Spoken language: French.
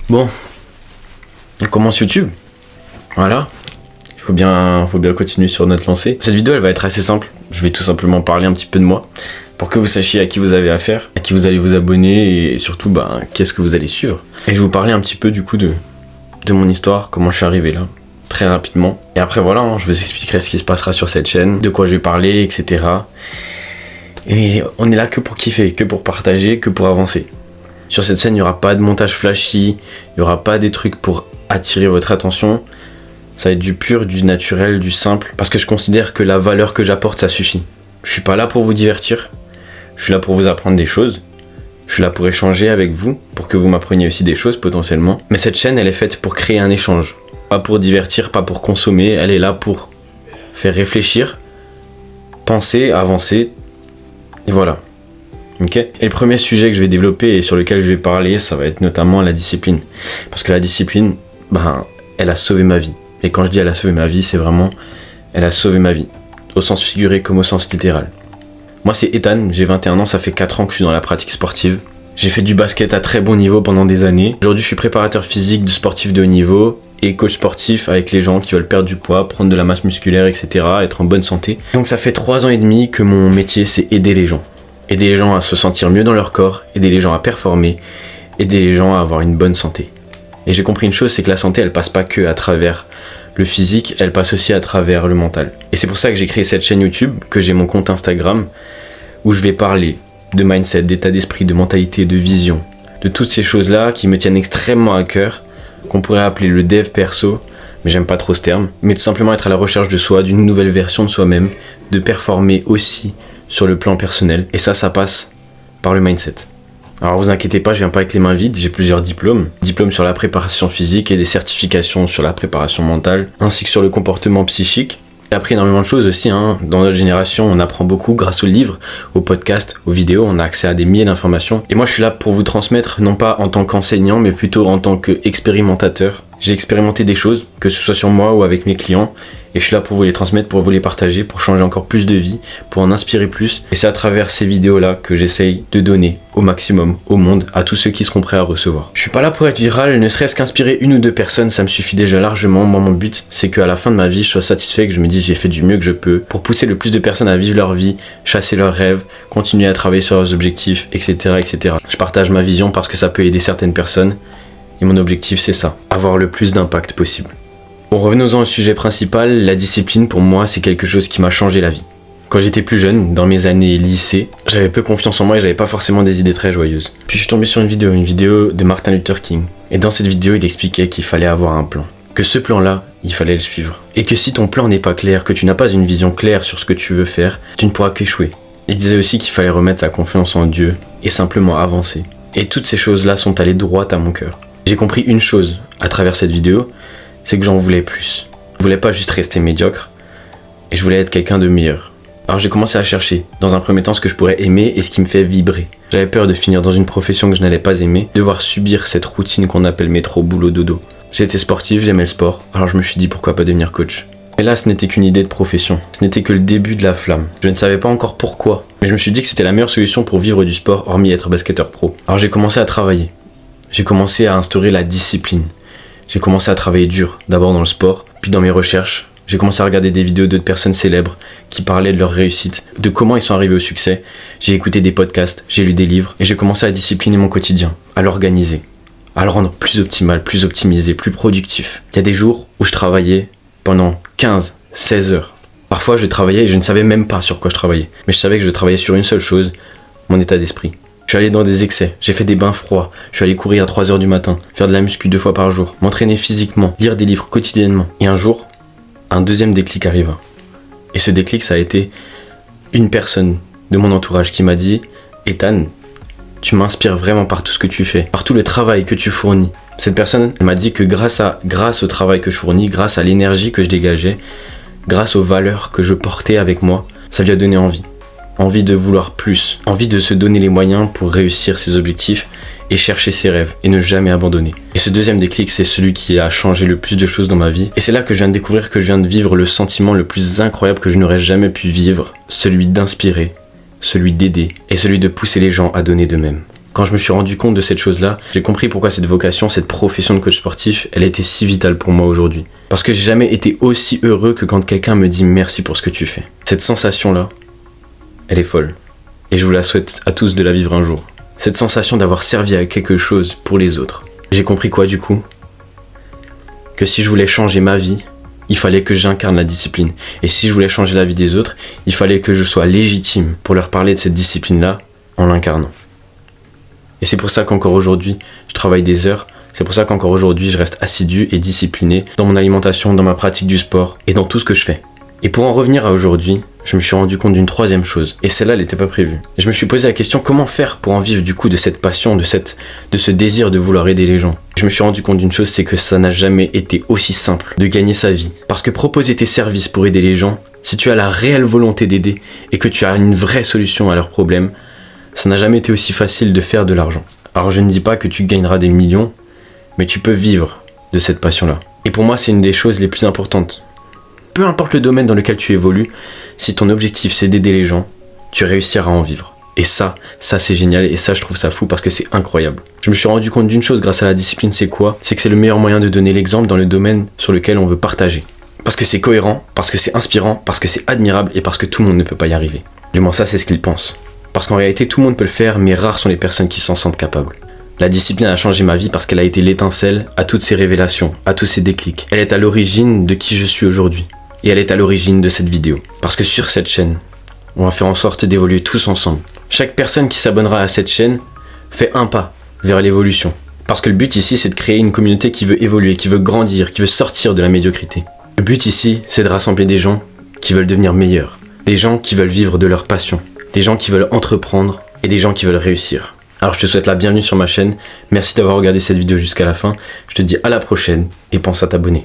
Bon, on commence YouTube. Voilà. Il faut bien continuer sur notre lancée. Cette vidéo, elle va être assez simple. Je vais tout simplement parler un petit peu de moi pour que vous sachiez à qui vous avez affaire, à qui vous allez vous abonner et surtout, qu'est-ce que vous allez suivre. Et je vais vous parler un petit peu du coup de mon histoire, comment je suis arrivé là, très rapidement. Et après, voilà, je vous expliquerai ce qui se passera sur cette chaîne, de quoi je vais parler, etc. Et on est là que pour kiffer, que pour partager, que pour avancer. Sur cette scène, il n'y aura pas de montage flashy, il n'y aura pas des trucs pour attirer votre attention. Ça va être du pur, du naturel, du simple. Parce que je considère que la valeur que j'apporte, ça suffit. Je suis pas là pour vous divertir. Je suis là pour vous apprendre des choses. Je suis là pour échanger avec vous, pour que vous m'appreniez aussi des choses potentiellement. Mais cette chaîne, elle est faite pour créer un échange. Pas pour divertir, pas pour consommer. Elle est là pour faire réfléchir, penser, avancer. Et voilà. Ok. Et le premier sujet que je vais développer et sur lequel je vais parler, ça va être notamment la discipline. Parce que la discipline, elle a sauvé ma vie. Et quand je dis elle a sauvé ma vie, c'est vraiment, elle a sauvé ma vie. Au sens figuré comme au sens littéral. Moi c'est Ethan, j'ai 21 ans, ça fait 4 ans que je suis dans la pratique sportive. J'ai fait du basket à très bon niveau pendant des années. Aujourd'hui je suis préparateur physique de sportifs de haut niveau et coach sportif avec les gens qui veulent perdre du poids, prendre de la masse musculaire, etc. Être en bonne santé. Donc ça fait 3 ans et demi que mon métier c'est aider les gens. Aider les gens à se sentir mieux dans leur corps, aider les gens à performer, aider les gens à avoir une bonne santé. Et j'ai compris une chose, c'est que la santé, elle passe pas que à travers le physique, elle passe aussi à travers le mental. Et c'est pour ça que j'ai créé cette chaîne YouTube, que j'ai mon compte Instagram, où je vais parler de mindset, d'état d'esprit, de mentalité, de vision, de toutes ces choses-là qui me tiennent extrêmement à cœur, qu'on pourrait appeler le dev perso, mais j'aime pas trop ce terme, mais tout simplement être à la recherche de soi, d'une nouvelle version de soi-même, de performer aussi sur le plan personnel. Et ça passe par le mindset. Alors vous inquiétez pas, je viens pas avec les mains vides, j'ai plusieurs diplômes. Diplômes sur la préparation physique et des certifications sur la préparation mentale, ainsi que sur le comportement psychique. J'ai appris énormément de choses aussi, dans notre génération on apprend beaucoup grâce aux livres, aux podcasts, aux vidéos, on a accès à des milliers d'informations. Et moi je suis là pour vous transmettre, non pas en tant qu'enseignant, mais plutôt en tant qu'expérimentateur. J'ai expérimenté des choses, que ce soit sur moi ou avec mes clients, et je suis là pour vous les transmettre, pour vous les partager, pour changer encore plus de vie, pour en inspirer plus. Et c'est à travers ces vidéos-là que j'essaye de donner au maximum au monde, à tous ceux qui seront prêts à recevoir. Je suis pas là pour être viral, ne serait-ce qu'inspirer une ou deux personnes, ça me suffit déjà largement. Moi, mon but, c'est qu'à la fin de ma vie, je sois satisfait, que je me dise j'ai fait du mieux que je peux, pour pousser le plus de personnes à vivre leur vie, chasser leurs rêves, continuer à travailler sur leurs objectifs, etc., etc. Je partage ma vision parce que ça peut aider certaines personnes, et mon objectif, c'est ça, avoir le plus d'impact possible. Bon, revenons-en au sujet principal, la discipline pour moi c'est quelque chose qui m'a changé la vie. Quand j'étais plus jeune, dans mes années lycée, j'avais peu confiance en moi et j'avais pas forcément des idées très joyeuses. Puis je suis tombé sur une vidéo de Martin Luther King. Et dans cette vidéo, il expliquait qu'il fallait avoir un plan. Que ce plan-là, il fallait le suivre. Et que si ton plan n'est pas clair, que tu n'as pas une vision claire sur ce que tu veux faire, tu ne pourras qu'échouer. Il disait aussi qu'il fallait remettre sa confiance en Dieu et simplement avancer. Et toutes ces choses-là sont allées droit à mon cœur. J'ai compris une chose à travers cette vidéo, c'est que j'en voulais plus. Je voulais pas juste rester médiocre, et je voulais être quelqu'un de meilleur. Alors j'ai commencé à chercher, dans un premier temps, ce que je pourrais aimer et ce qui me fait vibrer. J'avais peur de finir dans une profession que je n'allais pas aimer, devoir subir cette routine qu'on appelle métro, boulot, dodo. J'étais sportif, j'aimais le sport, alors je me suis dit pourquoi pas devenir coach. Mais là, ce n'était qu'une idée de profession, ce n'était que le début de la flamme. Je ne savais pas encore pourquoi, mais je me suis dit que c'était la meilleure solution pour vivre du sport, hormis être basketteur pro. Alors j'ai commencé à travailler. J'ai commencé à instaurer la discipline. J'ai commencé à travailler dur, d'abord dans le sport, puis dans mes recherches. J'ai commencé à regarder des vidéos d'autres personnes célèbres qui parlaient de leur réussite, de comment ils sont arrivés au succès. J'ai écouté des podcasts, j'ai lu des livres, et j'ai commencé à discipliner mon quotidien, à l'organiser, à le rendre plus optimal, plus optimisé, plus productif. Il y a des jours où je travaillais pendant 15, 16 heures. Parfois je travaillais et je ne savais même pas sur quoi je travaillais, mais je savais que je travaillais sur une seule chose, mon état d'esprit. Je suis allé dans des excès, j'ai fait des bains froids, je suis allé courir à 3h du matin, faire de la muscu 2 fois par jour, m'entraîner physiquement, lire des livres quotidiennement. Et un jour, un deuxième déclic arriva. Et ce déclic, ça a été une personne de mon entourage qui m'a dit « Ethan, tu m'inspires vraiment par tout ce que tu fais, par tout le travail que tu fournis. » Cette personne m'a dit que grâce au travail que je fournis, grâce à l'énergie que je dégageais, grâce aux valeurs que je portais avec moi, ça lui a donné envie. Envie de vouloir plus, envie de se donner les moyens pour réussir ses objectifs et chercher ses rêves et ne jamais abandonner. Et ce deuxième déclic, c'est celui qui a changé le plus de choses dans ma vie. Et c'est là que je viens de découvrir que je viens de vivre le sentiment le plus incroyable que je n'aurais jamais pu vivre, celui d'inspirer, celui d'aider et celui de pousser les gens à donner d'eux-mêmes. Quand je me suis rendu compte de cette chose-là, j'ai compris pourquoi cette vocation, cette profession de coach sportif, elle était si vitale pour moi aujourd'hui. Parce que j'ai jamais été aussi heureux que quand quelqu'un me dit merci pour ce que tu fais. Cette sensation-là, elle est folle. Et je vous la souhaite à tous de la vivre un jour. Cette sensation d'avoir servi à quelque chose pour les autres. J'ai compris quoi du coup? Que si je voulais changer ma vie, il fallait que j'incarne la discipline. Et si je voulais changer la vie des autres, il fallait que je sois légitime pour leur parler de cette discipline-là en l'incarnant. Et c'est pour ça qu'encore aujourd'hui, je travaille des heures. C'est pour ça qu'encore aujourd'hui, je reste assidu et discipliné dans mon alimentation, dans ma pratique du sport et dans tout ce que je fais. Et pour en revenir à aujourd'hui, je me suis rendu compte d'une troisième chose. Et celle-là, elle n'était pas prévue. Et je me suis posé la question, comment faire pour en vivre du coup de cette passion, de ce désir de vouloir aider les gens. Je me suis rendu compte d'une chose, c'est que ça n'a jamais été aussi simple de gagner sa vie. Parce que proposer tes services pour aider les gens, si tu as la réelle volonté d'aider et que tu as une vraie solution à leurs problèmes, ça n'a jamais été aussi facile de faire de l'argent. Alors je ne dis pas que tu gagneras des millions, mais tu peux vivre de cette passion-là. Et pour moi, c'est une des choses les plus importantes. Peu importe le domaine dans lequel tu évolues, si ton objectif c'est d'aider les gens, tu réussiras à en vivre. Et ça c'est génial et ça je trouve ça fou parce que c'est incroyable. Je me suis rendu compte d'une chose grâce à la discipline, c'est quoi? C'est que c'est le meilleur moyen de donner l'exemple dans le domaine sur lequel on veut partager. Parce que c'est cohérent, parce que c'est inspirant, parce que c'est admirable et parce que tout le monde ne peut pas y arriver. Du moins ça c'est ce qu'ils pensent. Parce qu'en réalité tout le monde peut le faire, mais rares sont les personnes qui s'en sentent capables. La discipline a changé ma vie parce qu'elle a été l'étincelle à toutes ces révélations, à tous ces déclics. Elle est à l'origine de qui je suis aujourd'hui. Et elle est à l'origine de cette vidéo. Parce que sur cette chaîne, on va faire en sorte d'évoluer tous ensemble. Chaque personne qui s'abonnera à cette chaîne fait un pas vers l'évolution. Parce que le but ici, c'est de créer une communauté qui veut évoluer, qui veut grandir, qui veut sortir de la médiocrité. Le but ici, c'est de rassembler des gens qui veulent devenir meilleurs. Des gens qui veulent vivre de leur passion. Des gens qui veulent entreprendre et des gens qui veulent réussir. Alors je te souhaite la bienvenue sur ma chaîne. Merci d'avoir regardé cette vidéo jusqu'à la fin. Je te dis à la prochaine et pense à t'abonner.